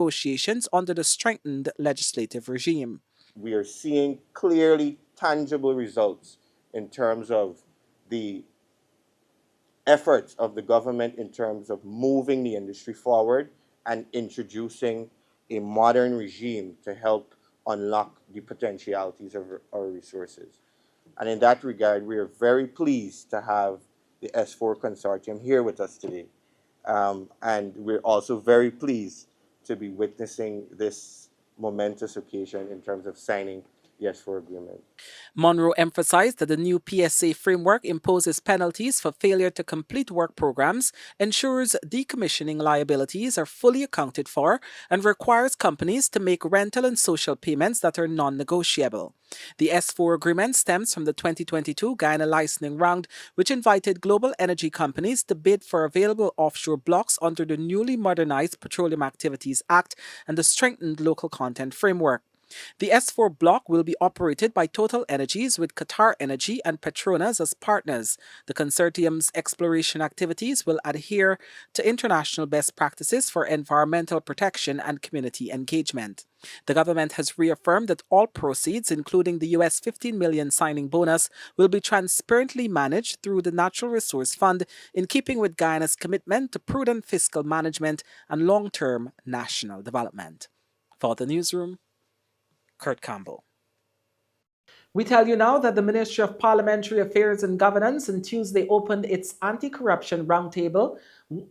negotiations under the strengthened legislative regime. We are seeing clearly tangible results in terms of the efforts of the government in terms of moving the industry forward and introducing a modern regime to help unlock the potentialities of our resources. And in that regard, we are very pleased to have the S4 consortium here with us today. And we're also very pleased to be witnessing this momentous occasion in terms of signing the S4 agreement. Monroe emphasized that the new PSA framework imposes penalties for failure to complete work programs, ensures decommissioning liabilities are fully accounted for, and requires companies to make rental and social payments that are non-negotiable. The S4 agreement stems from the 2022 Guyana licensing round, which invited global energy companies to bid for available offshore blocks under the newly modernized Petroleum Activities Act and the strengthened local content framework. The S4 block will be operated by Total Energies with Qatar Energy and Petronas as partners. The consortium's exploration activities will adhere to international best practices for environmental protection and community engagement. The government has reaffirmed that all proceeds, including the US $15 million signing bonus, will be transparently managed through the Natural Resource Fund in keeping with Guyana's commitment to prudent fiscal management and long-term national development. For the newsroom, Kurt Campbell. We tell you now that the Ministry of Parliamentary Affairs and Governance on Tuesday opened its anti-corruption roundtable,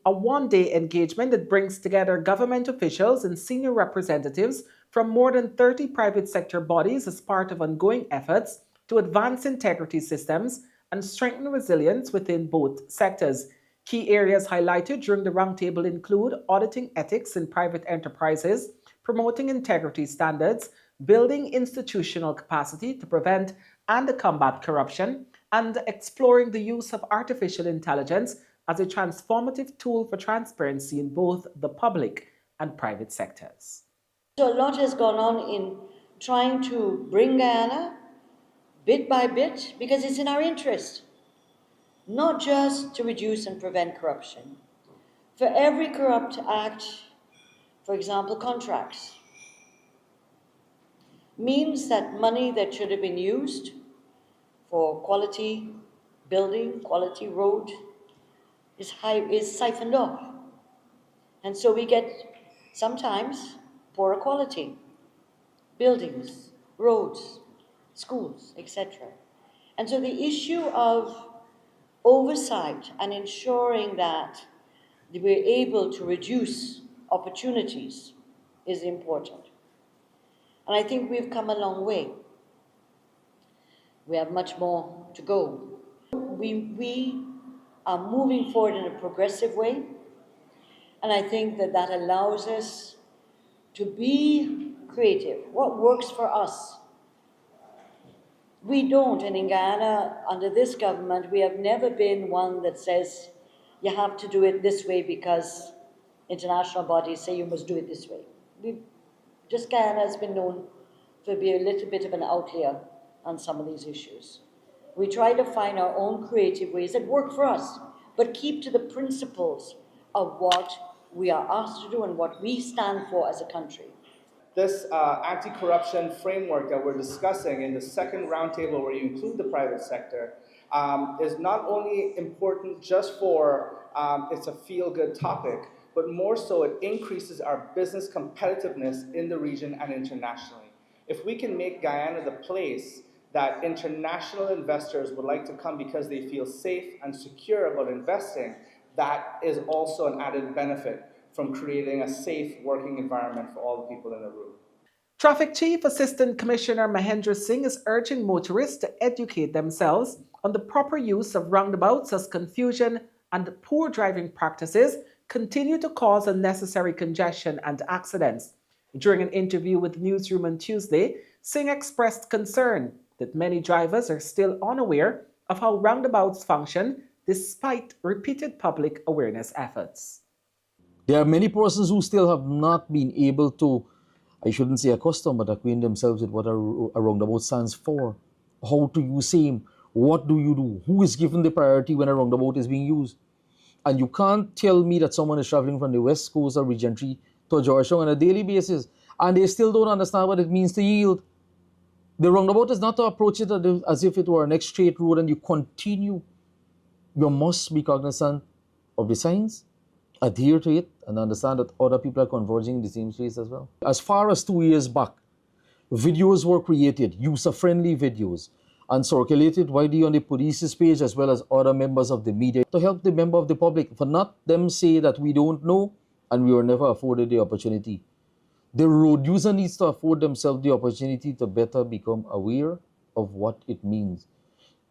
a one-day engagement that brings together government officials and senior representatives from more than 30 private sector bodies as part of ongoing efforts to advance integrity systems and strengthen resilience within both sectors. Key areas highlighted during the roundtable include auditing ethics in private enterprises, promoting integrity standards, building institutional capacity to prevent and combat corruption, and exploring the use of artificial intelligence as a transformative tool for transparency in both the public and private sectors. So a lot has gone on in trying to bring Guyana bit by bit, because it's in our interest, not just to reduce and prevent corruption. For every corrupt act, for example, contracts, means that money that should have been used for quality building, quality road, is siphoned off. And so we get sometimes poorer quality buildings, roads, schools, etc. And so the issue of oversight and ensuring that we're able to reduce opportunities is important. And I think we've come a long way. We have much more to go. We are moving forward in a progressive way, and I think that allows us to be creative. What works for us? We don't, and in Guyana, under this government, we have never been one that says you have to do it this way because international bodies say you must do it this way. Guyana has been known to be a little bit of an outlier on some of these issues. We try to find our own creative ways that work for us, but keep to the principles of what we are asked to do and what we stand for as a country. This anti-corruption framework that we're discussing in the second roundtable, where you include the private sector, is not only important just for it's a feel-good topic, but more so it increases our business competitiveness in the region and internationally. If we can make Guyana the place that international investors would like to come because they feel safe and secure about investing, that is also an added benefit from creating a safe working environment for all the people in the room. Traffic Chief Assistant Commissioner Mahendra Singh is urging motorists to educate themselves on the proper use of roundabouts, as confusion and poor driving practices continue to cause unnecessary congestion and accidents. During an interview with Newsroom on Tuesday, Singh expressed concern that many drivers are still unaware of how roundabouts function despite repeated public awareness efforts. There are many persons who still have not been able to, I shouldn't say accustom, but acquaint themselves with what a roundabout stands for, how to use same, what do you do, who is given the priority when a roundabout is being used. And you can't tell me that someone is traveling from the West Coast or Region 3 to Georgetown on a daily basis, and they still don't understand what it means to yield. The roundabout is not to approach it as if it were an next straight road and you continue. You must be cognizant of the signs, adhere to it, and understand that other people are converging in the same space as well. As far as 2 years back, videos were created, user-friendly videos, and circulated widely on the police's page as well as other members of the media to help the member of the public, for not them say that we don't know and we were never afforded the opportunity. The road user needs to afford themselves the opportunity to better become aware of what it means.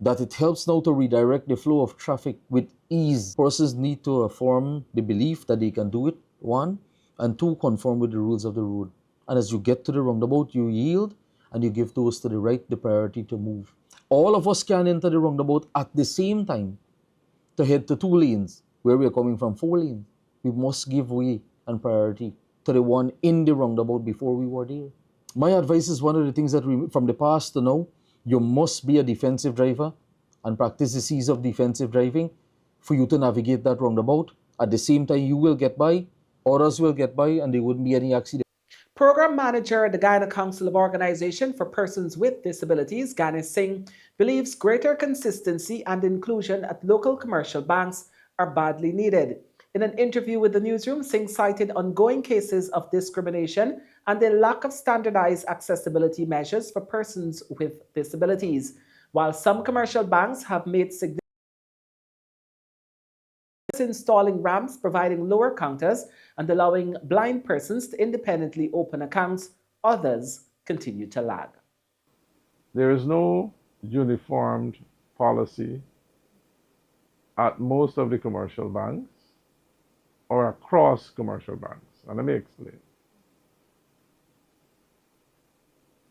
That it helps now to redirect the flow of traffic with ease. Persons need to form the belief that they can do it, one, and two, conform with the rules of the road. And as you get to the roundabout, you yield and you give those to the right the priority to move. All of us can enter the roundabout at the same time to head to 2 lanes, where we are coming from 4 lanes. We must give way and priority to the one in the roundabout before we were there. My advice is one of the things that from the past to now, you must be a defensive driver and practice the C's of defensive driving for you to navigate that roundabout. At the same time, you will get by, others will get by, and there wouldn't be any accident. Program Manager at the Guyana Council of Organization for Persons with Disabilities, Guyana Singh, believes greater consistency and inclusion at local commercial banks are badly needed. In an interview with the newsroom, Singh cited ongoing cases of discrimination and the lack of standardized accessibility measures for persons with disabilities. While some commercial banks have made significant installing ramps, providing lower counters, and allowing blind persons to independently open accounts, others continue to lag. There is no uniformed policy at most of the commercial banks or across commercial banks. And let me explain.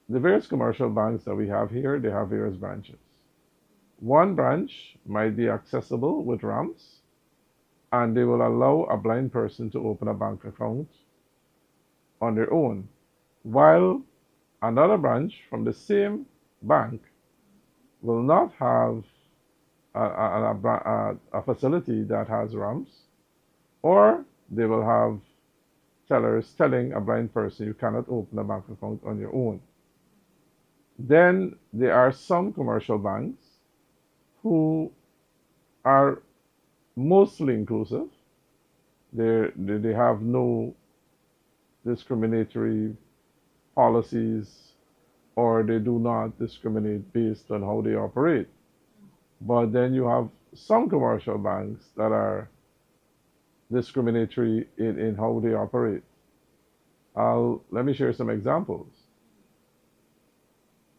The various commercial banks that we have here, they have various branches. One branch might be accessible with ramps, and they will allow a blind person to open a bank account on their own, while another branch from the same bank will not have a facility that has ramps, or they will have tellers telling a blind person you cannot open a bank account on your own. Then there are some commercial banks who are mostly inclusive. They have no discriminatory policies, or they do not discriminate based on how they operate. But then you have some commercial banks that are discriminatory in how they operate. Let me share some examples.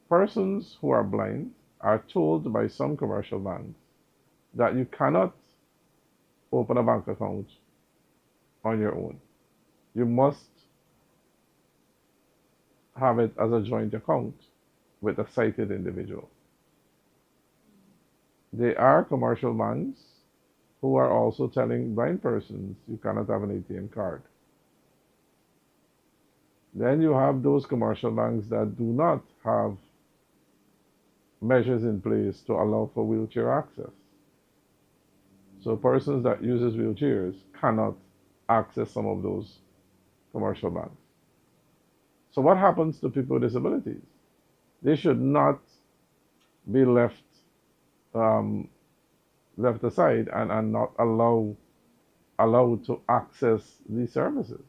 Persons who are blind are told by some commercial banks that you cannot open a bank account on your own. You must have it as a joint account with a sighted individual. There are commercial banks who are also telling blind persons you cannot have an ATM card. Then you have those commercial banks that do not have measures in place to allow for wheelchair access. So persons that uses wheelchairs cannot access some of those commercial banks. So what happens to people with disabilities? They should not be left aside and not allowed to access these services.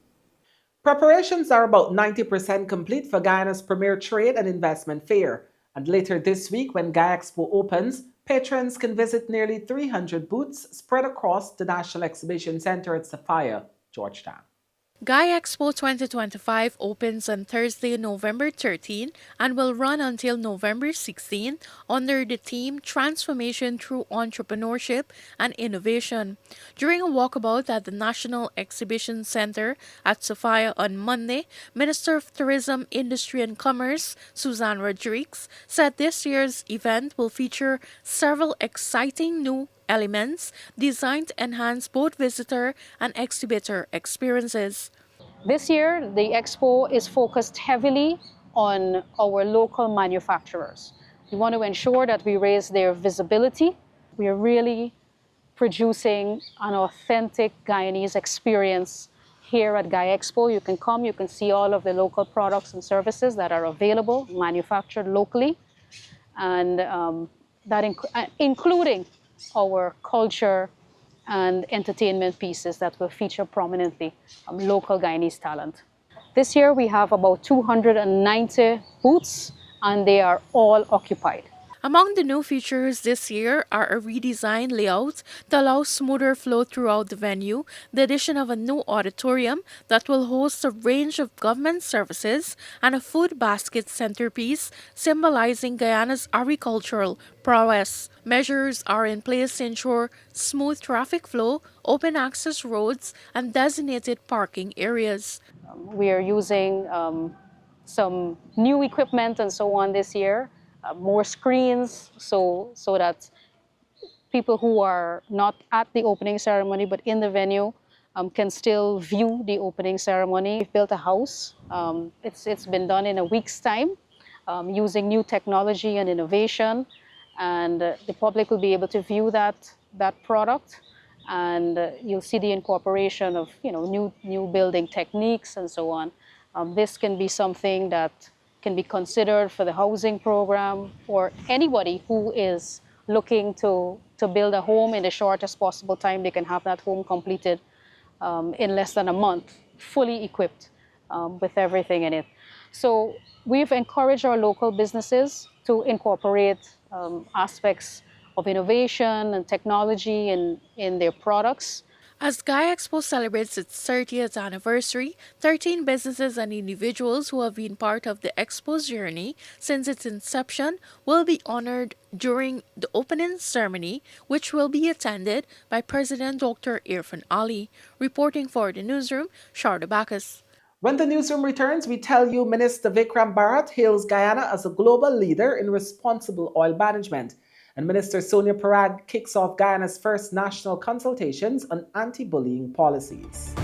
Preparations are about 90% complete for Guyana's premier trade and investment fair. And later this week, when GuyExpo opens, patrons can visit nearly 300 booths spread across the National Exhibition Center at Sapphire, Georgetown. GuyExpo 2025 opens on Thursday, November 13 and will run until November 16 under the theme Transformation Through Entrepreneurship and Innovation. During a walkabout at the National Exhibition Center at Sapphire on Monday, Minister of Tourism, Industry and Commerce, Suzanne Rodriguez, said this year's event will feature several exciting new elements designed to enhance both visitor and exhibitor experiences. This year, the expo is focused heavily on our local manufacturers. We want to ensure that we raise their visibility. We are really producing an authentic Guyanese experience here at GuyExpo. You can come, you can see all of the local products and services that are available, manufactured locally, and including our culture and entertainment pieces that will feature prominently local Guyanese talent. This year we have about 290 booths, and they are all occupied. Among the new features this year are a redesigned layout to allow smoother flow throughout the venue, the addition of a new auditorium that will host a range of government services, and a food basket centerpiece symbolizing Guyana's agricultural prowess. Measures are in place to ensure smooth traffic flow, open access roads, and designated parking areas. We are using some new equipment and so on this year, more screens so that people who are not at the opening ceremony but in the venue can still view the opening ceremony. We've built a house. It's been done in a week's time using new technology and innovation, and the public will be able to view that product, and you'll see the incorporation of new building techniques and so on. This can be something that can be considered for the housing program, or anybody who is looking to build a home in the shortest possible time. They can have that home completed in less than a month, fully equipped with everything in it. So we've encouraged our local businesses to incorporate aspects of innovation and technology in their products. As GuyExpo celebrates its 30th anniversary, 13 businesses and individuals who have been part of the Expo's journey since its inception will be honored during the opening ceremony, which will be attended by President Dr. Irfan Ali. Reporting for the newsroom, Sharda Bacchus. When the newsroom returns, we tell you Minister Vikram Bharat hails Guyana as a global leader in responsible oil management. And Minister Sonia Parag kicks off Guyana's first national consultations on anti-bullying policies.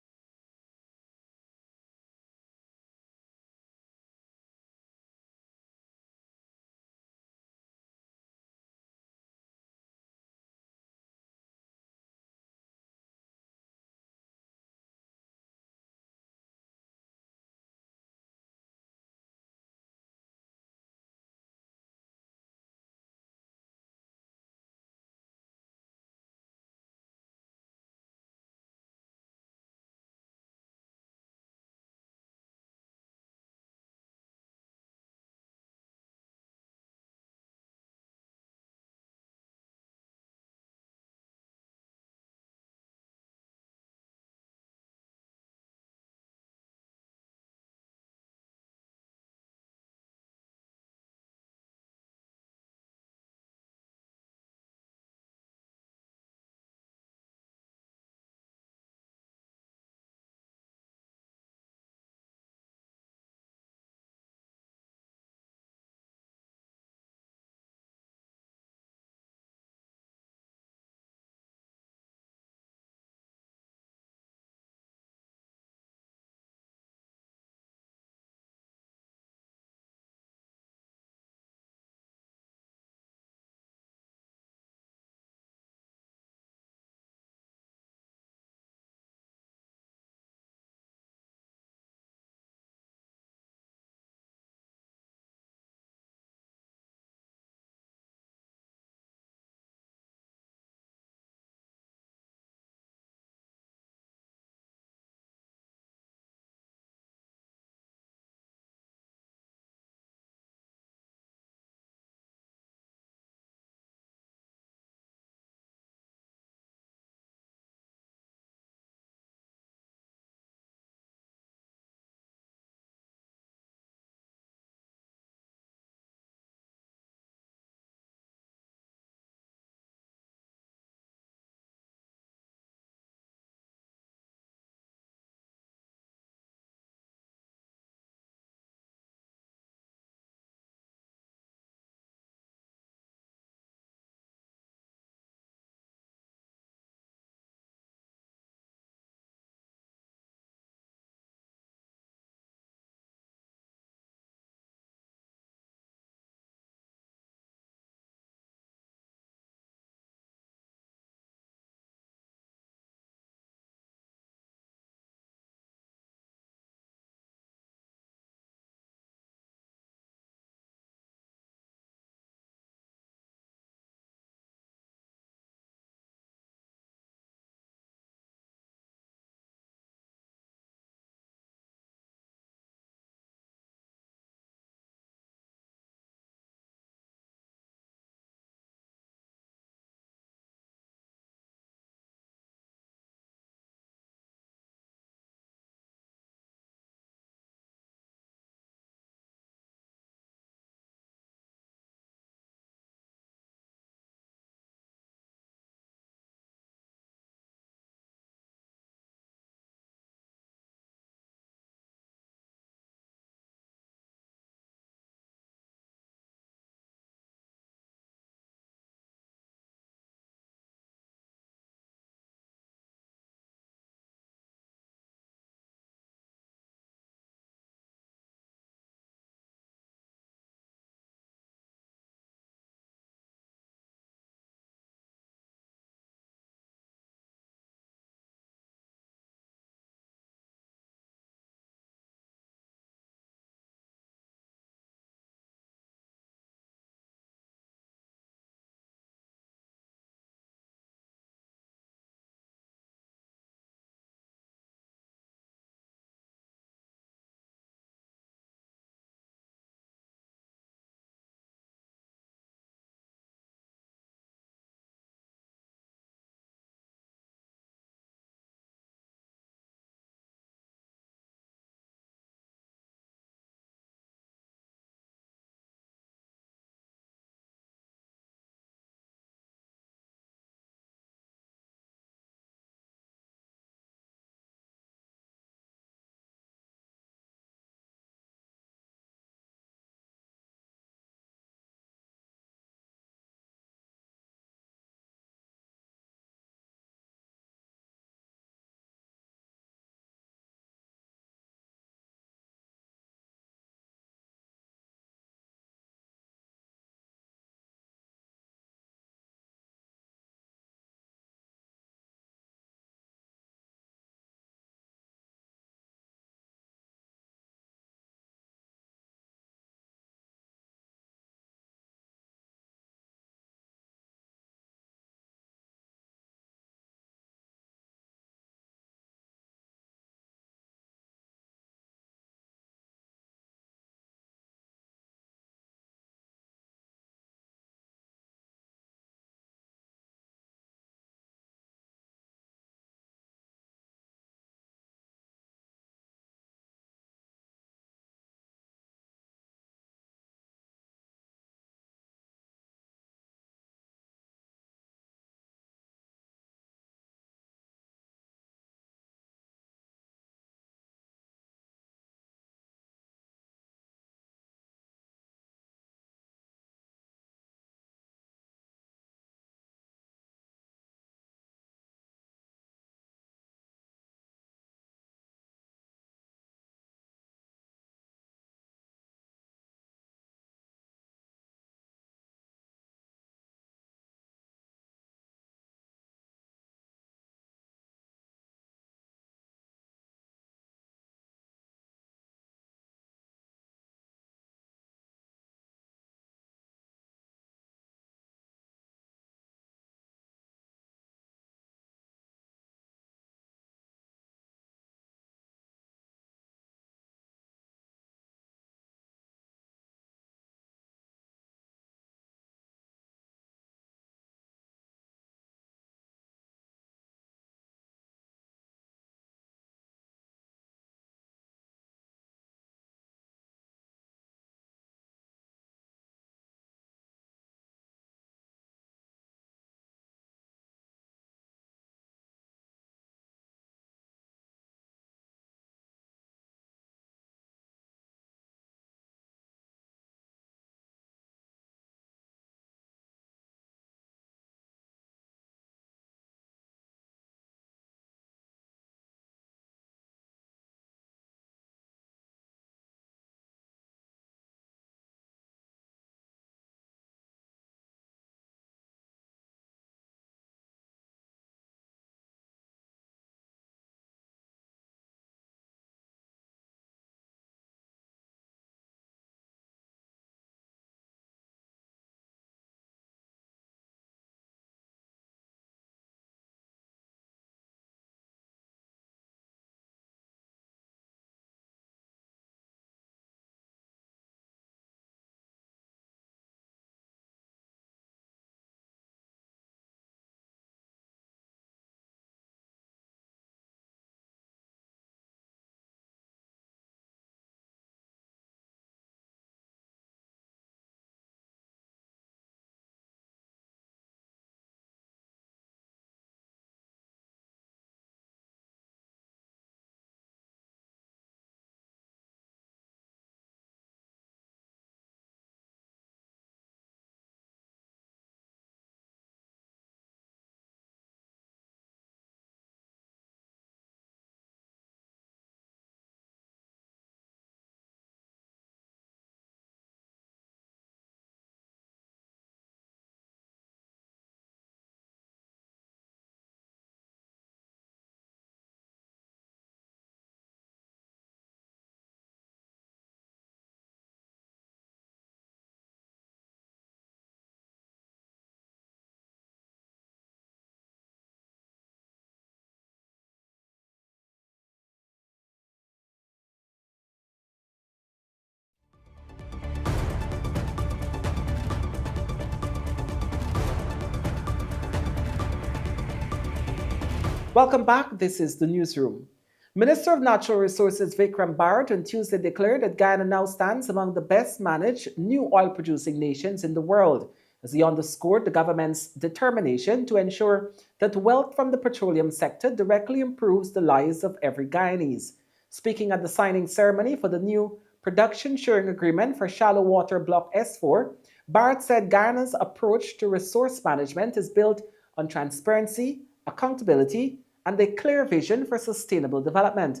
Welcome back. This is the newsroom. Minister of Natural Resources Vikram Bharat on Tuesday declared that Guyana now stands among the best managed new oil producing nations in the world, as he underscored the government's determination to ensure that wealth from the petroleum sector directly improves the lives of every Guyanese. Speaking at the signing ceremony for the new production sharing agreement for shallow water Block S4, Bharat said Guyana's approach to resource management is built on transparency, accountability, and a clear vision for sustainable development.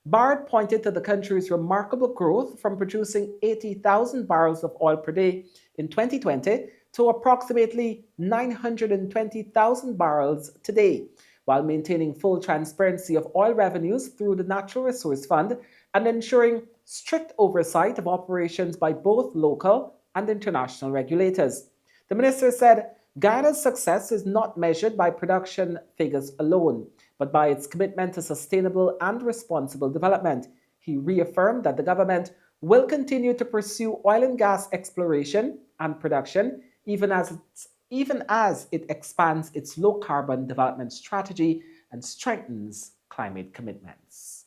Bharat pointed to the country's remarkable growth from producing 80,000 barrels of oil per day in 2020 to approximately 920,000 barrels today, while maintaining full transparency of oil revenues through the Natural Resource Fund and ensuring strict oversight of operations by both local and international regulators. The minister said Guyana's success is not measured by production figures alone, but by its commitment to sustainable and responsible development. He reaffirmed that the government will continue to pursue oil and gas exploration and production, even as it expands its low carbon development strategy and strengthens climate commitments.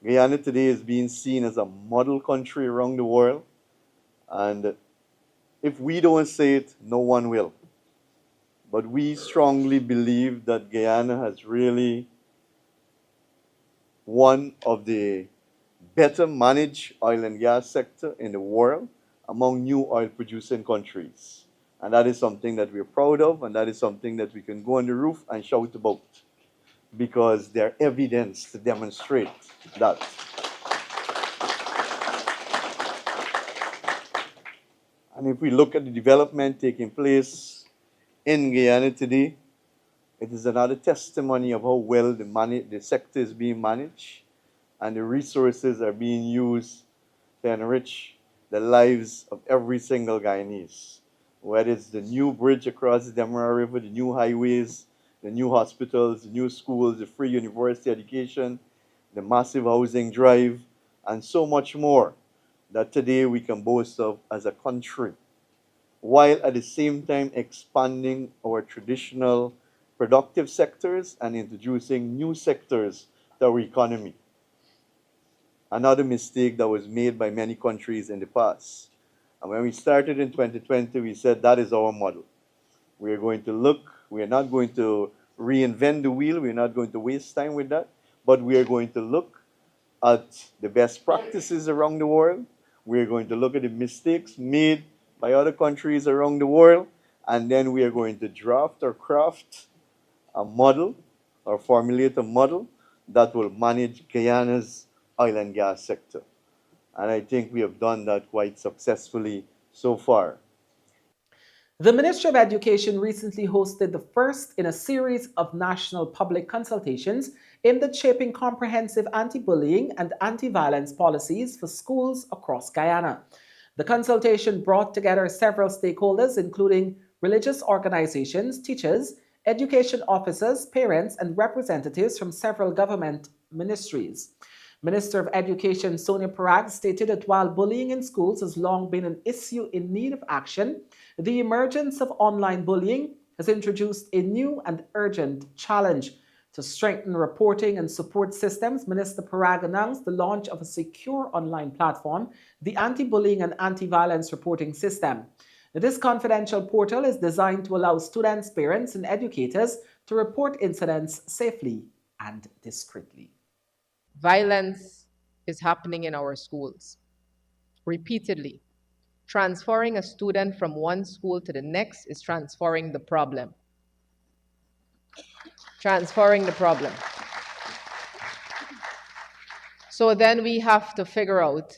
Guyana today is being seen as a model country around the world, and if we don't say it, no one will. But we strongly believe that Guyana has really one of the better managed oil and gas sector in the world among new oil producing countries. And that is something that we're proud of, and that is something that we can go on the roof and shout about, because there's evidence to demonstrate that. And if we look at the development taking place in Guyana today, it is another testimony of how well the sector is being managed and the resources are being used to enrich the lives of every single Guyanese. Whether it's the new bridge across the Demerara River, the new highways, the new hospitals, the new schools, the free university education, the massive housing drive, and so much more that today we can boast of as a country, while at the same time expanding our traditional productive sectors and introducing new sectors to our economy. Another mistake that was made by many countries in the past. And when we started in 2020, we said that is our model. We are going to look, we are not going to reinvent the wheel, we're not going to waste time with that, but we are going to look at the best practices around the world. We are going to look at the mistakes made by other countries around the world, and then we are going to draft or craft a model or formulate a model that will manage Guyana's oil and gas sector. And I think we have done that quite successfully so far. The Ministry of Education recently hosted the first in a series of national public consultations aimed at shaping comprehensive anti-bullying and anti-violence policies for schools across Guyana. The consultation brought together several stakeholders, including religious organizations, teachers, education officers, parents, and representatives from several government ministries. Minister of Education Sonia Parag stated that while bullying in schools has long been an issue in need of action, the emergence of online bullying has introduced a new and urgent challenge. To strengthen reporting and support systems, Minister Parag announced the launch of a secure online platform, the Anti-Bullying and Anti-Violence Reporting System. This confidential portal is designed to allow students, parents, and educators to report incidents safely and discreetly. Violence is happening in our schools repeatedly. Transferring a student from one school to the next is transferring the problem. Transferring the problem. So then we have to figure out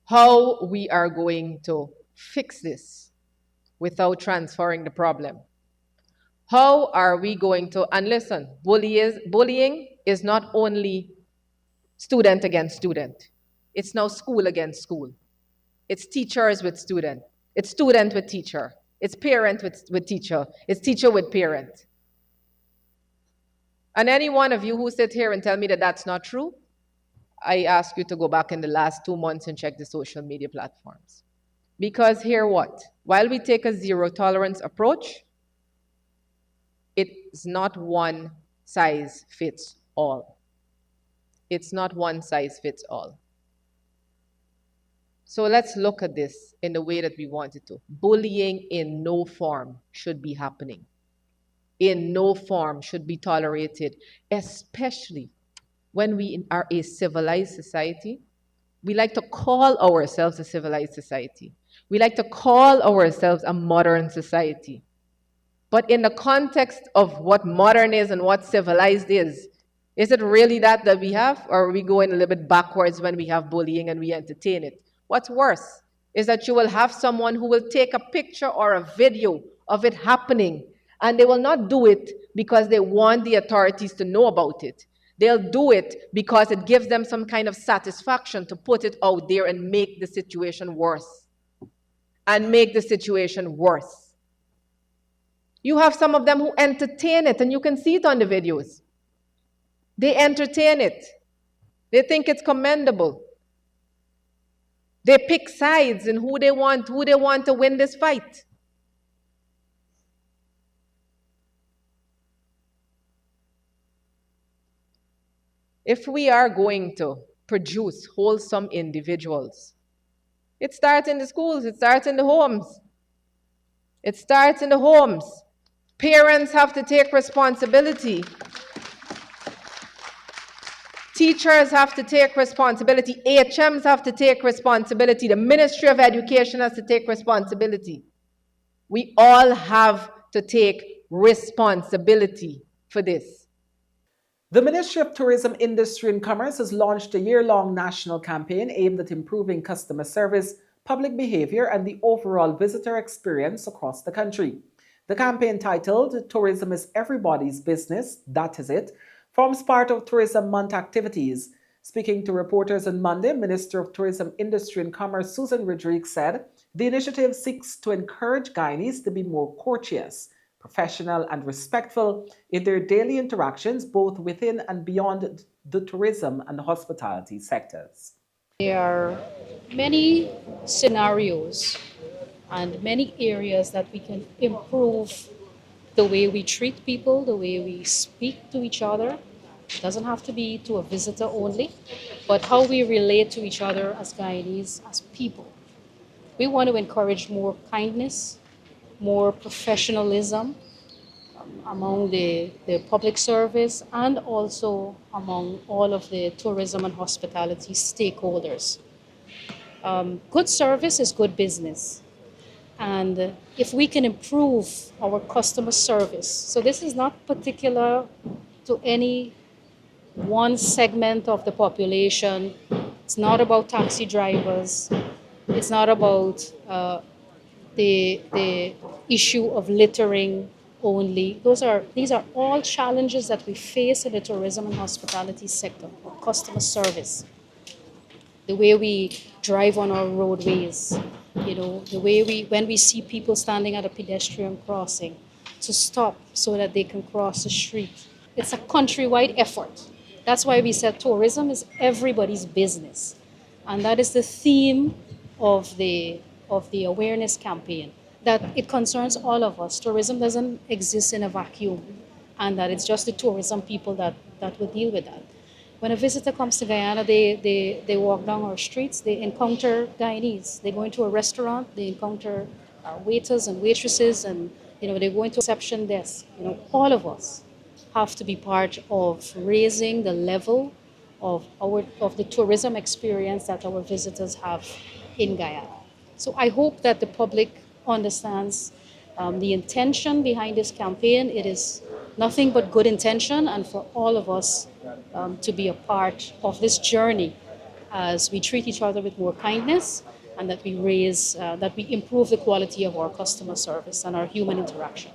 how we are going to fix this without transferring the problem. How are we going to, and listen, bullying is not only student against student. It's now school against school. It's teachers with student. It's student with teacher. It's parent with teacher. It's teacher with parent. And any one of you who sit here and tell me that that's not true, I ask you to go back in the last 2 months and check the social media platforms. Because here what? While we take a zero tolerance approach, it is not one size fits all. It's not one size fits all. So let's look at this in the way that we want it to. Bullying in no form should be happening. In no form should be tolerated, especially when we are a civilized society. We like to call ourselves a civilized society. We like to call ourselves a modern society. But in the context of what modern is and what civilized is it really that we have? Or are we going a little bit backwards when we have bullying and we entertain it? What's worse is that you will have someone who will take a picture or a video of it happening, and they will not do it because they want the authorities to know about it. They'll do it because it gives them some kind of satisfaction to put it out there and make the situation worse. And make the situation worse. You have some of them who entertain it, and you can see it on the videos. They entertain it. They think it's commendable. They pick sides in who they want to win this fight. If we are going to produce wholesome individuals, it starts in the schools, it starts in the homes. It starts in the homes. Parents have to take responsibility. Teachers have to take responsibility. HMs have to take responsibility. The Ministry of Education has to take responsibility. We all have to take responsibility for this. The Ministry of Tourism, Industry and Commerce has launched a year-long national campaign aimed at improving customer service, public behavior, and the overall visitor experience across the country. The campaign, titled "Tourism is Everybody's Business, That Is It," forms part of Tourism Month activities. Speaking to reporters on Monday, Minister of Tourism, Industry and Commerce Susan Rodriguez said the initiative seeks to encourage Guyanese to be more courteous, professional and respectful in their daily interactions, both within and beyond the tourism and hospitality sectors. There are many scenarios and many areas that we can improve the way we treat people, the way we speak to each other. It doesn't have to be to a visitor only, but how we relate to each other as Guyanese, as people. We want to encourage more kindness, more professionalism among the public service and also among all of the tourism and hospitality stakeholders. Good service is good business. And if we can improve our customer service, so this is not particular to any one segment of the population. It's not about taxi drivers. It's not about the issue of littering only. These are all challenges that we face in the tourism and hospitality sector, or customer service. The way we drive on our roadways, the way when we see people standing at a pedestrian crossing, to stop so that they can cross the street. It's a countrywide effort. That's why we said tourism is everybody's business. And that is the theme of the awareness campaign, that it concerns all of us. Tourism doesn't exist in a vacuum, and that it's just the tourism people that will deal with that. When a visitor comes to Guyana, they walk down our streets, they encounter Guyanese. They go into a restaurant, they encounter waiters and waitresses, and they go into a reception desk. All of us have to be part of raising the level of the tourism experience that our visitors have in Guyana. So I hope that the public understands the intention behind this campaign. It is nothing but good intention, and for all of us to be a part of this journey as we treat each other with more kindness, and that we improve the quality of our customer service and our human interaction.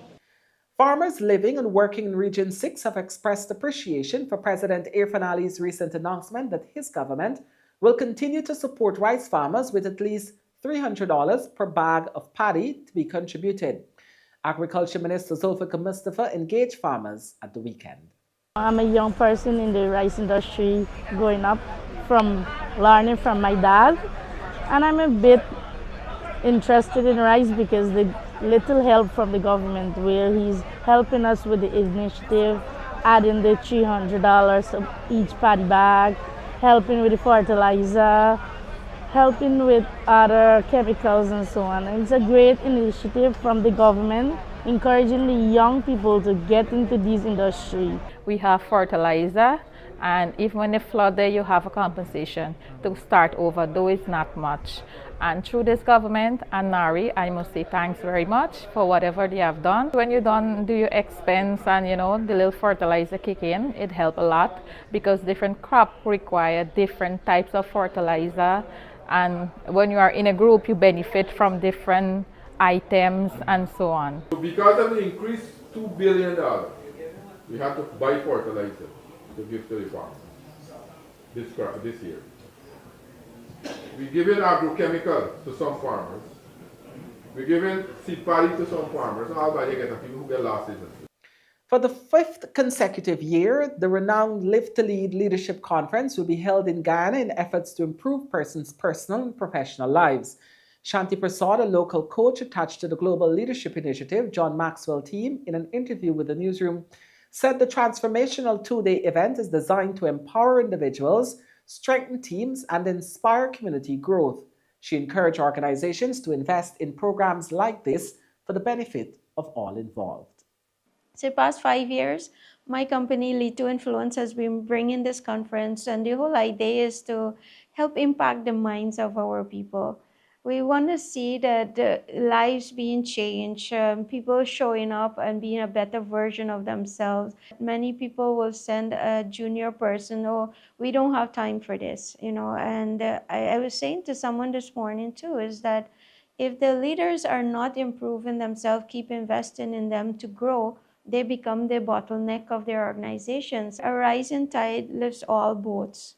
Farmers living and working in Region 6 have expressed appreciation for President Irfaan Ali's recent announcement that his government will continue to support rice farmers with at least $300 per bag of paddy to be contributed. Agriculture Minister Zulfikar Mustafa engaged farmers at the weekend. I'm a young person in the rice industry growing up, from learning from my dad, and I'm a bit interested in rice because the little help from the government, where he's helping us with the initiative adding the $300 of each paddy bag, helping with the fertilizer, helping with other chemicals and so on. It's a great initiative from the government, encouraging the young people to get into this industry. We have fertilizer, and even when they flood there, you have a compensation to start over, though it's not much. And through this government and NARI, I must say thanks very much for whatever they have done. When you don't do your expense and the little fertilizer kick in, it helps a lot because different crops require different types of fertilizer. And when you are in a group, you benefit from different items and so on. Because of the increased $2 billion, we have to buy fertilizer to give to the farmers this year. We're giving agrochemicals to some farmers. We're giving seed paddy to some farmers. All by they get a people who get lost season. For the 5th consecutive year, the renowned Live to Lead Leadership Conference will be held in Guyana in efforts to improve persons' personal and professional lives. Shanti Prasad, a local coach attached to the Global Leadership Initiative, John Maxwell team, in an interview with the newsroom, said the transformational 2-day event is designed to empower individuals, strengthen teams, and inspire community growth. She encouraged organizations to invest in programs like this for the benefit of all involved. So past 5 years, my company Lead to Influence has been bringing this conference, and the whole idea is to help impact the minds of our people. We want to see that lives being changed, people showing up and being a better version of themselves. Many people will send a junior person, oh, we don't have time for this, and I was saying to someone this morning too, is that if the leaders are not improving themselves, keep investing in them to grow, they become the bottleneck of their organizations. A rising tide lifts all boats.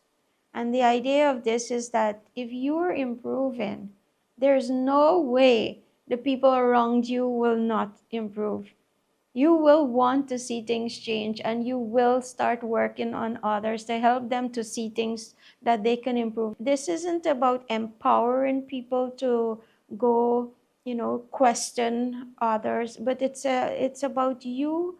And the idea of this is that if you're improving, there's no way the people around you will not improve. You will want to see things change, and you will start working on others to help them to see things that they can improve. This isn't about empowering people to go, question others, but it's about you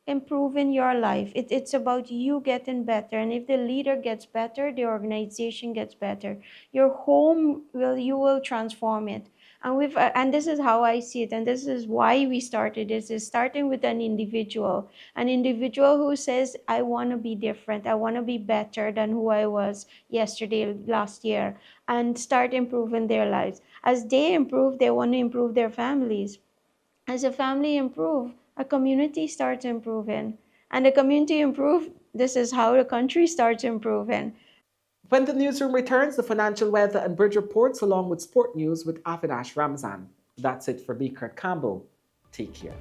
improving your life. It's about you getting better, and if the leader gets better, the organization gets better. Your home you will transform it. And this is how I see it, and this is why we started this, is starting with an individual who says, I want to be different, I want to be better than who I was yesterday, last year, and start improving their lives. As they improve, they want to improve their families. As a family improve, a community starts improving. And the community improve, this is how the country starts improving. When the newsroom returns, the financial weather and bridge reports along with sport news with Avinash Ramzan. That's it for me, Kurt Campbell. Take care.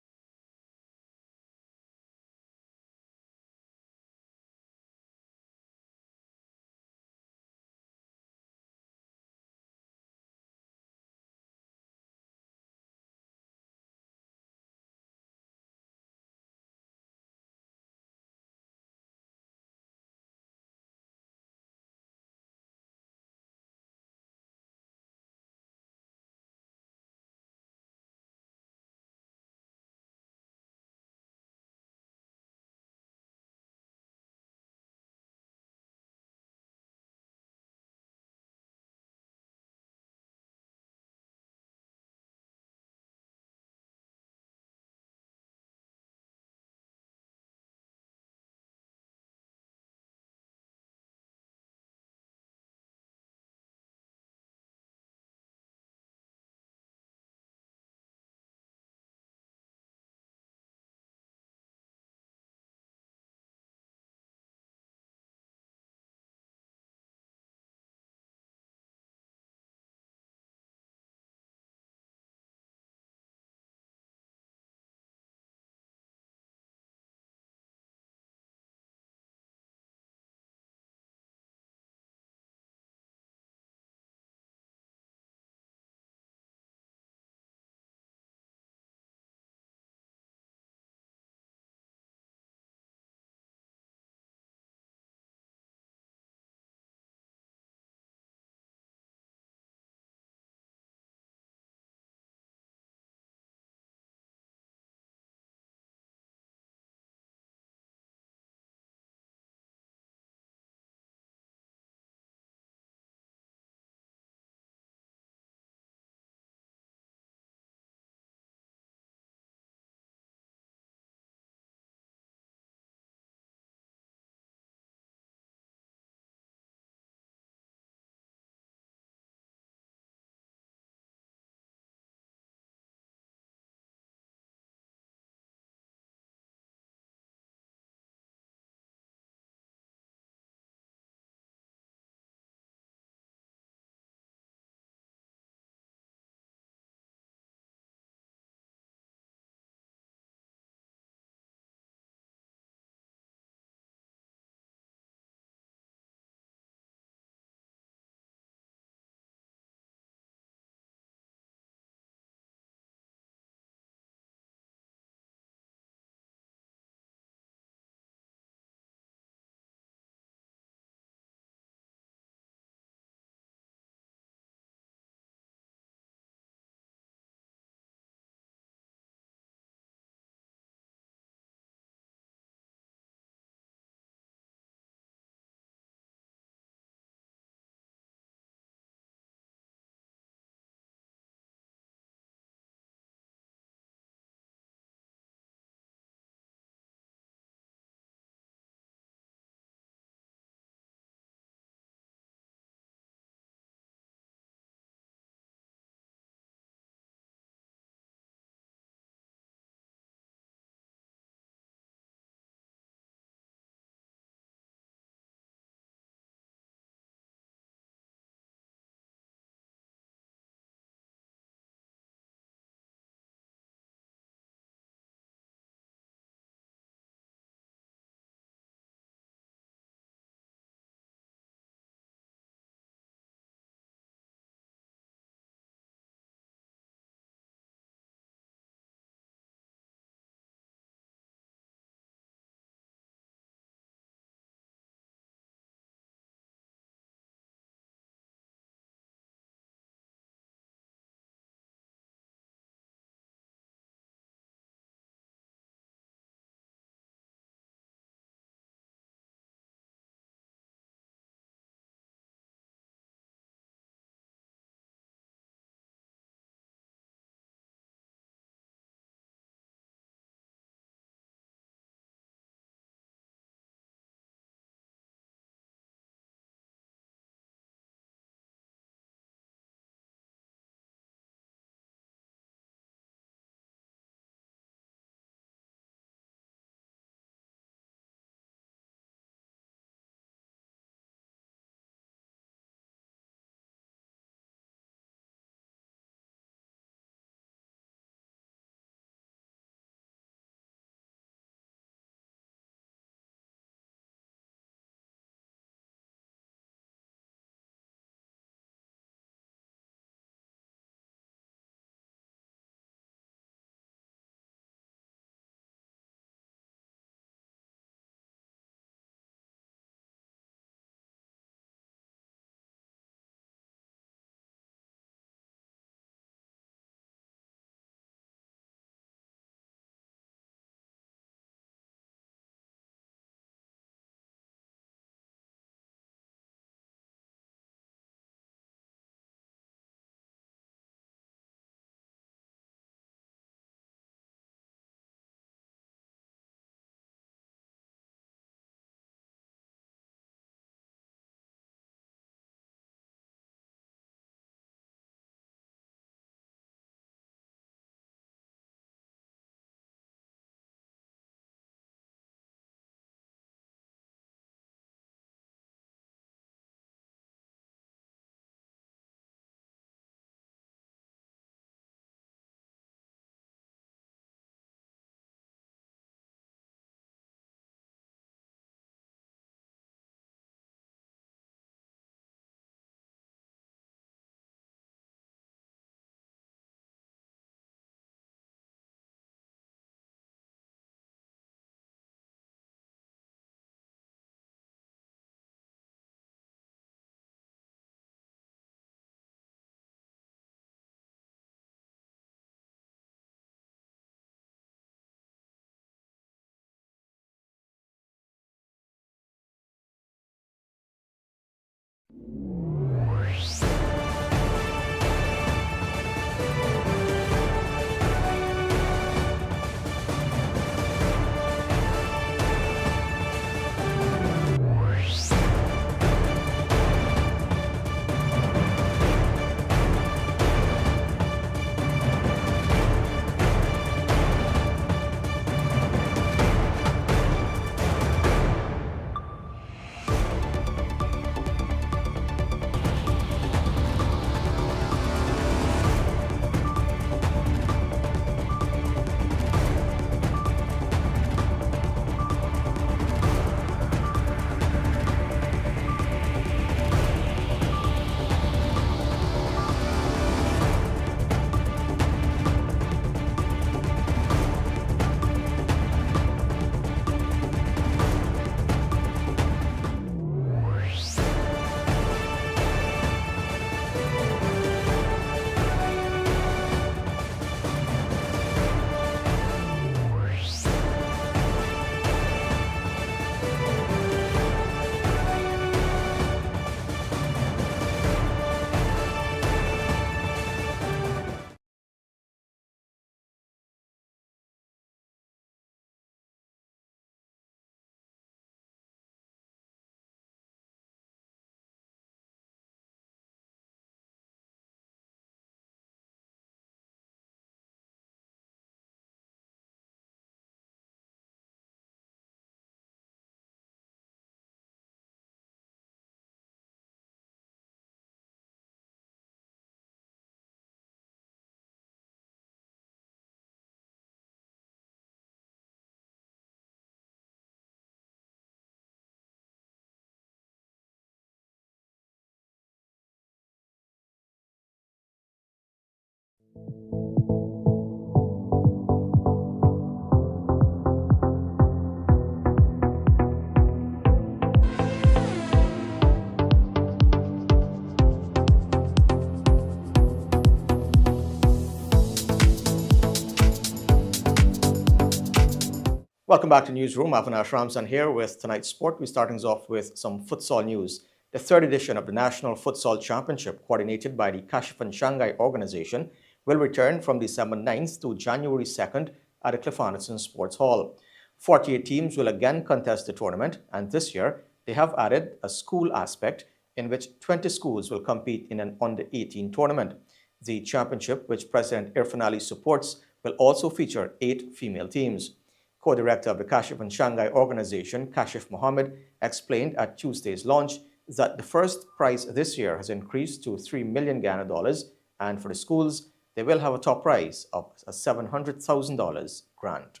Welcome back to Newsroom. Avinash Ramzan here with tonight's sport. We're starting off with some futsal news. The third edition of the National Futsal Championship, coordinated by the Kashif Shanghai organization, will return from December 9th to January 2nd at the Cliff Anderson Sports Hall. 48 teams will again contest the tournament, and this year they have added a school aspect in which 20 schools will compete in an under-18 tournament. The championship, which President Irfan Ali supports, will also feature 8 female teams. Co-director of the Kashif and Shanghai organization, Kashif Mohammed, explained at Tuesday's launch that the first prize this year has increased to $3 million Ghana dollars, and for the schools, they will have a top prize of a $700,000 grant.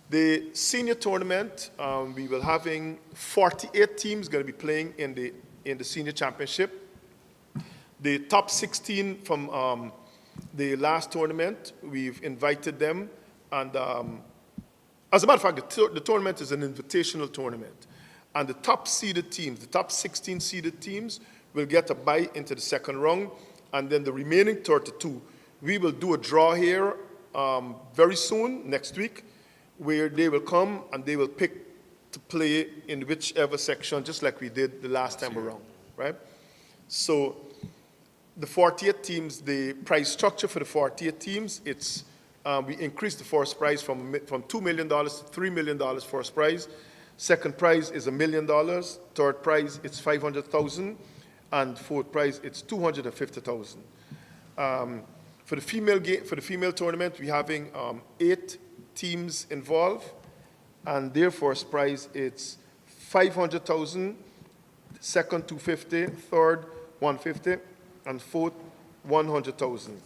The senior tournament, we will having 48 teams going to be playing in the senior championship. The top 16 from the last tournament, we've invited them, and as a matter of fact, the tournament is an invitational tournament. And the top seeded teams, the top 16 seeded teams, will get a bye into the second round. And then the remaining 32, we will do a draw here very soon, next week, where they will come and they will pick to play in whichever section, just like we did the last time around, right? So the 48 teams, the prize structure for the 48 teams, it's we increased the first prize from $2 million to $3 million first prize. Second prize is $1 million. Third prize, it's $500,000. And fourth prize, it's $250,000. For the female tournament, we're having 8 teams involved. And their first prize, it's $500,000. Second, $250,000. Third, $150,000. And fourth, $100,000.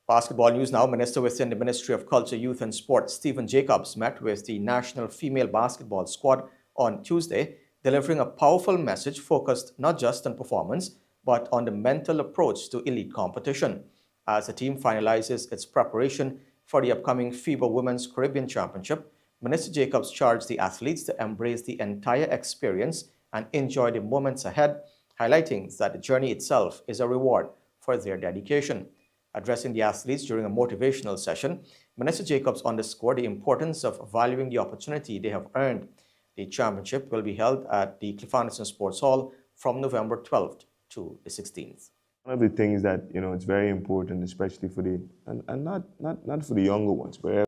Basketball news now. Minister within the Ministry of Culture, Youth and Sport, Stephen Jacobs, met with the national female basketball squad on Tuesday, delivering a powerful message focused not just on performance, but on the mental approach to elite competition. As the team finalizes its preparation for the upcoming FIBA Women's Caribbean Championship, Minister Jacobs charged the athletes to embrace the entire experience and enjoy the moments ahead, highlighting that the journey itself is a reward for their dedication. Addressing the athletes during a motivational session, Minister Jacobs underscored the importance of valuing the opportunity they have earned. The championship will be held at the Cliff Anderson Sports Hall from November 12th to the 16th. One of the things that, it's very important, especially for the, and not for the younger ones, but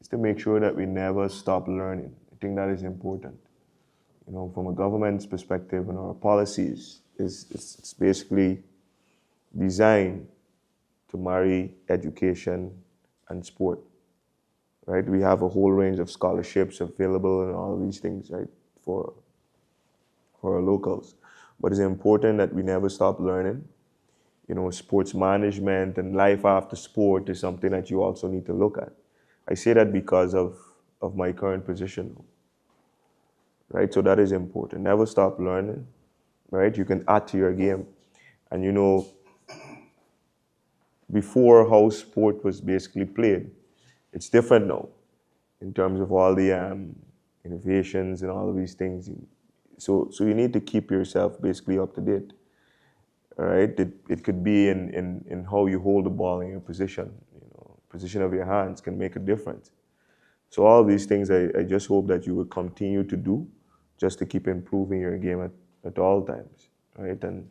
is to make sure that we never stop learning. I think that is important. From a government's perspective and our policies, it's basically designed to marry education and sport, right? We have a whole range of scholarships available and all of these things, right, for our locals. But it's important that we never stop learning. Sports management and life after sport is something that you also need to look at. I say that because of my current position, right? So that is important. Never stop learning, right? You can add to your game. And before how sport was basically played, it's different now in terms of all the innovations and all of these things. So you need to keep yourself basically up to date. All right, it could be in how you hold the ball in your position. Position of your hands can make a difference. So all these things, I just hope that you will continue to do, just to keep improving your game at all times, right? And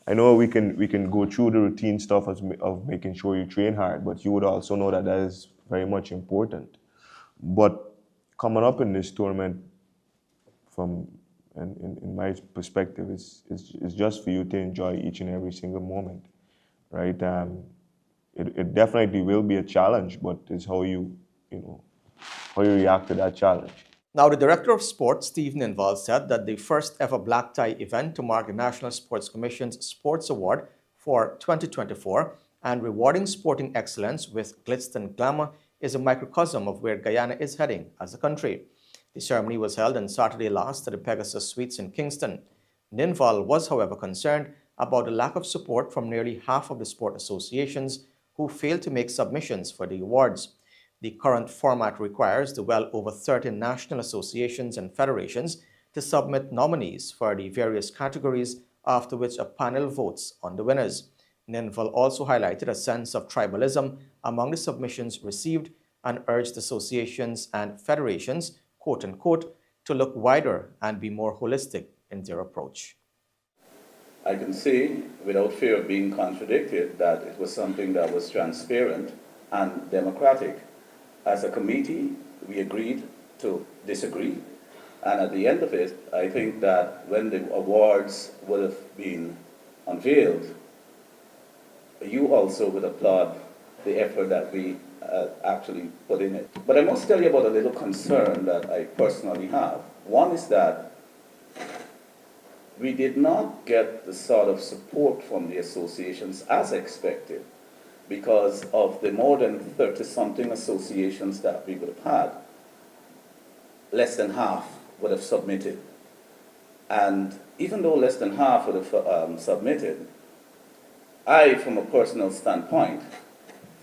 I know we can go through the routine stuff of making sure you train hard, but you would also know that is very much important. But coming up in this tournament, in my perspective, is just for you to enjoy each and every single moment, right? It definitely will be a challenge, but it's how you react to that challenge. Now, the Director of Sports, Steve Ninval, said that the first ever black tie event to mark the National Sports Commission's Sports Award for 2024 and rewarding sporting excellence with glitz and glamour is a microcosm of where Guyana is heading as a country. The ceremony was held on Saturday last at the Pegasus Suites in Kingston. Ninval was, however, concerned about the lack of support from nearly half of the sport associations who failed to make submissions for the awards. The current format requires the well over 30 national associations and federations to submit nominees for the various categories, after which a panel votes on the winners. Ninval also highlighted a sense of tribalism among the submissions received and urged associations and federations, quote unquote, to look wider and be more holistic in their approach. I can say, without fear of being contradicted, that it was something that was transparent and democratic. As a committee, we agreed to disagree, and at the end of it, I think that when the awards would have been unveiled, you also would applaud the effort that we actually put in it. But I must tell you about a little concern that I personally have. One is that we did not get the sort of support from the associations as expected because of the more than 30-something associations that we would have had. Less than half would have submitted. And even though less than half would have submitted, I, from a personal standpoint,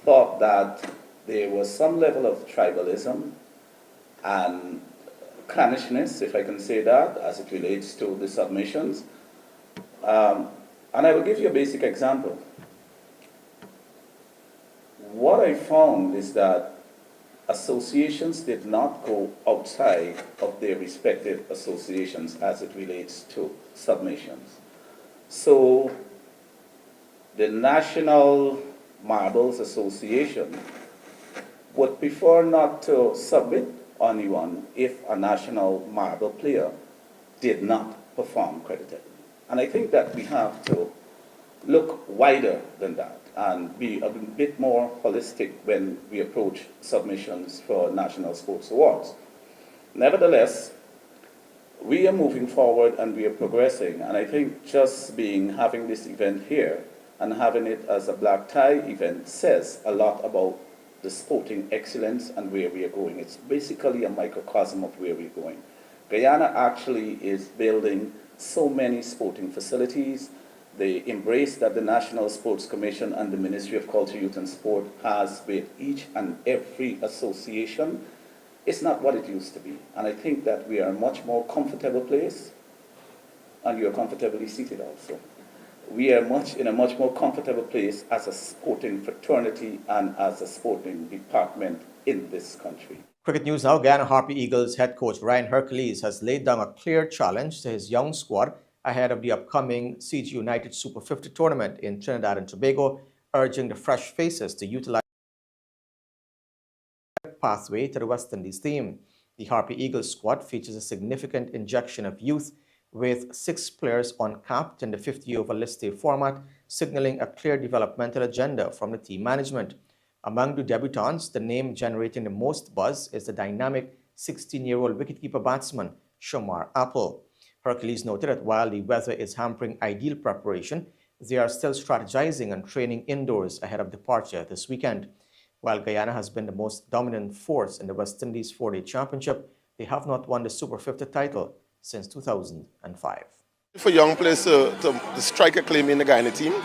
thought that there was some level of tribalism and clannishness, if I can say that, as it relates to the submissions. And I will give you a basic example. What I found is that associations did not go outside of their respective associations as it relates to submissions. So the National Marbles Association would prefer not to submit anyone if a national marble player did not perform creditably. And I think that we have to look wider than that and be a bit more holistic when we approach submissions for National Sports Awards. Nevertheless, we are moving forward and we are progressing, and I think just having this event here and having it as a black tie event says a lot about the sporting excellence and where we are going. It's basically a microcosm of where we're going. Guyana actually is building so many sporting facilities. The embrace that the National Sports Commission and the Ministry of Culture, Youth and Sport has with each and every association is not what it used to be. And I think that we are a much more comfortable place, and you are comfortably seated also. We are in a much more comfortable place as a sporting fraternity and as a sporting department in this country. Cricket news now. Guyana Harpy Eagles head coach Ryan Hercules has laid down a clear challenge to his young squad ahead of the upcoming CG United Super 50 tournament in Trinidad and Tobago, urging the fresh faces to utilize the pathway to the West Indies team. The Harpy Eagles squad features a significant injection of youth, with 6 players uncapped in the 50-over list A format, signaling a clear developmental agenda from the team management. Among the debutants, the name generating the most buzz is the dynamic 16-year-old wicketkeeper batsman Shamar Apple. Hercules noted that while the weather is hampering ideal preparation, they are still strategizing and training indoors ahead of departure this weekend. While Guyana has been the most dominant force in the West Indies 4-day championship, they have not won the Super 50 title since 2005. For young players to strike a claim in the Guyana team,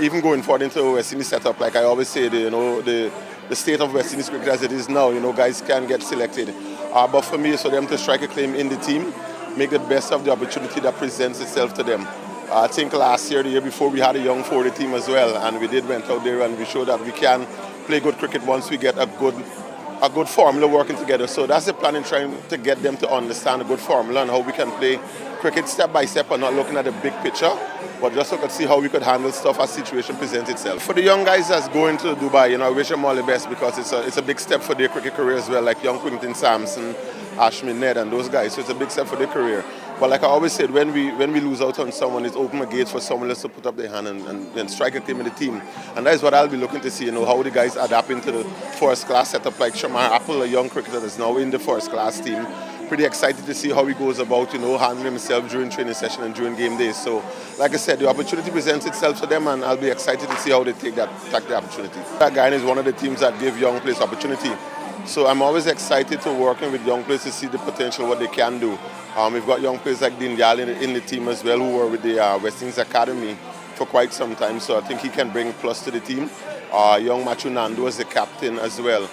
even going forward into West Indies setup, like I always say, the state of West Indies cricket as it is now, guys can get selected. But for me, it's for them to strike a claim in the team, make the best of the opportunity that presents itself to them. I think last year, the year before, we had a young 4-day team as well, and we went out there and we showed that we can play good cricket once we get a good formula working together. So that's the plan, in trying to get them to understand a good formula and how we can play cricket step by step and not looking at the big picture, but just look and see how we could handle stuff as situation presents itself. For the young guys that's going to Dubai, I wish them all the best, because it's a big step for their cricket career as well, like young Quinton Sampson, Ashmin Ned and those guys. So it's a big step for their career. But like I always said, when we lose out on someone, it's open a gate for someone else to put up their hand and strike a claim in the team. And that is what I'll be looking to see, how the guys adapt into the first class setup, like Shamar Apple, a young cricketer that's now in the first class team. Pretty excited to see how he goes about, handling himself during training session and during game days. So, like I said, the opportunity presents itself to them, and I'll be excited to see how they take the opportunity. Guyana is one of the teams that give young players opportunity. So I'm always excited to working with young players to see the potential, what they can do. We've got young players like Dean Yal in the team as well, who were with the West Indies Academy for quite some time. So I think he can bring plus to the team. Young Machu Nando is the captain as well.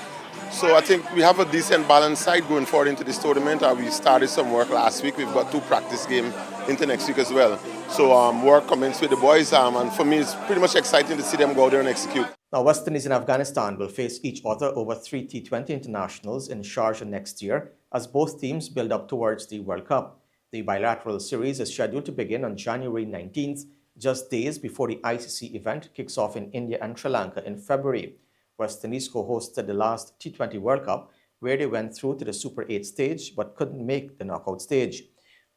So I think we have a decent balanced side going forward into this tournament. We started some work last week. We've got 2 practice games into next week as well. So work commenced with the boys, and for me it's pretty much exciting to see them go out there and execute. Now, West Indies and Afghanistan will face each other over 3 T20 internationals in Sharjah next year, as both teams build up towards the World Cup. The bilateral series is scheduled to begin on January 19th, just days before the ICC event kicks off in India and Sri Lanka in February. West Indies co-hosted the last T20 World Cup, where they went through to the Super 8 stage but couldn't make the knockout stage.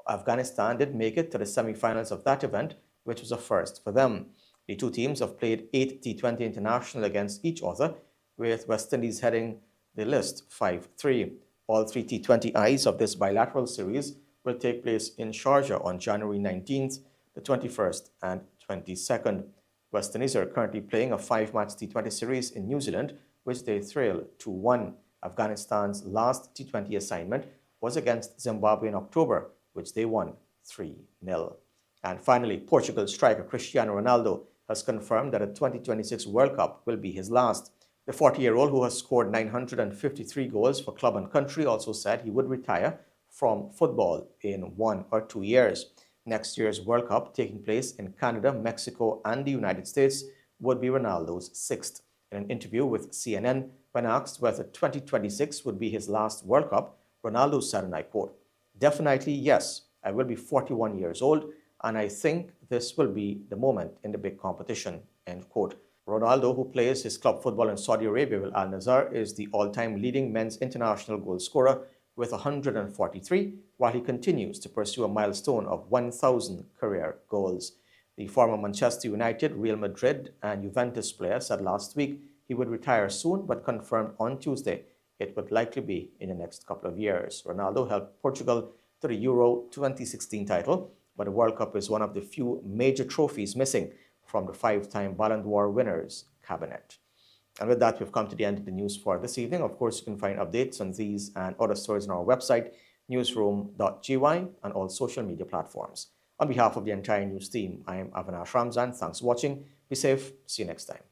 Afghanistan did make it to the semi-finals of that event, which was a first for them. The 2 teams have played 8 T20 international against each other, with West Indies heading the list 5-3. All 3 T20Is of this bilateral series will take place in Sharjah on January 19th, the 21st and 22nd. West Indies are currently playing a 5-match T20 series in New Zealand, which they trail 2-1. Afghanistan's last T20 assignment was against Zimbabwe in October, which they won 3-0. And finally, Portugal striker Cristiano Ronaldo has confirmed that the 2026 World Cup will be his last. The 40-year-old, who has scored 953 goals for club and country, also said he would retire from football in 1 or 2 years. Next year's World Cup, taking place in Canada, Mexico, and the United States, would be Ronaldo's 6th. In an interview with CNN, when asked whether 2026 would be his last World Cup, Ronaldo said, and I quote, "Definitely yes, I will be 41 years old, and I think this will be the moment in the big competition," end quote. Ronaldo, who plays his club football in Saudi Arabia with Al Nassr, is the all-time leading men's international goal scorer with 143, while he continues to pursue a milestone of 1,000 career goals. The former Manchester United, Real Madrid, and Juventus player said last week he would retire soon, but confirmed on Tuesday it would likely be in the next couple of years. Ronaldo helped Portugal to the Euro 2016 title, but the World Cup is one of the few major trophies missing from the 5-time Ballon d'Or winners' cabinet. And with that, we've come to the end of the news for this evening. Of course, you can find updates on these and other stories on our website, newsroom.gy, and all social media platforms. On behalf of the entire news team, I am Avinash Ramzan. Thanks for watching. Be safe. See you next time.